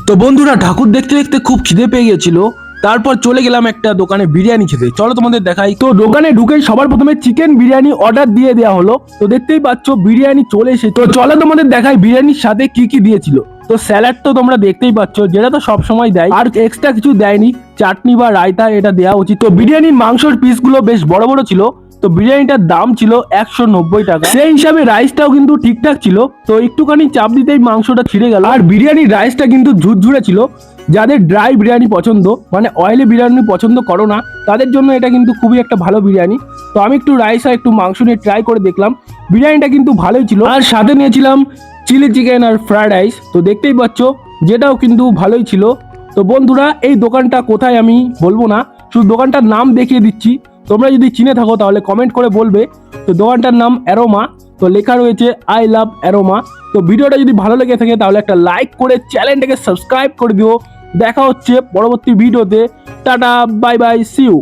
তো বন্ধুরা, ঠাকুর দেখতে দেখতে খুব খিদে পেয়ে গেছিল। তারপর চলে গেলাম একটা দোকানে বিরিয়ানি খেতে। চলো তোমাদের দেখাই। তো দোকানে ঢুকে সবার প্রথমে চিকেন বিরিয়ানি অর্ডার দিয়ে দেওয়া হলো। তো দেখতেই পাচ্ছ বিরিয়ানি চলে এসেছে। তো চলো তোমাদের দেখাই বিরিয়ানির সাথে কি কি দিয়েছিল। তো স্যালাড তো তোমরা দেখতেই পাচ্ছ, যেটা তো সব সময় দেয়, আর এক্সট্রা কিছু দেয়নি। চাটনি বা রায়তা এটা দেওয়া উচিত। তো বিরিয়ানির মাংসের পিসগুলো বেশ বড় বড় ছিল। তো বিরিয়ানিটার দাম ছিল 190 টাকা। সেই হিসাবে রাইসটাও কিন্তু ঠিকঠাক ছিল। তো একটুখানি চাপ দিতেই মাংসটা ছিঁড়ে গেল। আর বিরিয়ানির রাইসটা কিন্তু ঝুরঝুরে ছিল। যাদের ড্রাই বিরিয়ানি পছন্দ, মানে অয়েলি বিরিয়ানি পছন্দ করো না, তাদের জন্য এটা কিন্তু খুবই একটা ভালো বিরিয়ানি। তো আমি একটু রাইস আর একটু মাংস নিয়ে ট্রাই করে দেখলাম। বিরিয়ানিটা কিন্তু ভালোই ছিল। আর সাথে নিয়েছিলাম চিলি চিকেন আর ফ্রাইড রাইস। তো দেখতেই পাচ্ছ, যেটাও কিন্তু ভালোই ছিল। তো বন্ধুরা, এই দোকানটা কোথায় আমি বলবো না, শুধু দোকানটার নাম দেখিয়ে দিচ্ছি। তোমরা যদি চিনে থাকো তাহলে কমেন্ট করে বলবে। তো দোকানটার নাম অ্যারোমা। তো লেখা রয়েছে আই লাভ অ্যারোমা। তো ভিডিওটা যদি ভালো লেগে থাকে তাহলে একটা লাইক করে চ্যানেলটাকে সাবস্ক্রাইব করে দিও। দেখা হচ্ছে পরবর্তী ভিডিওতে। Tata, bye bye, see you.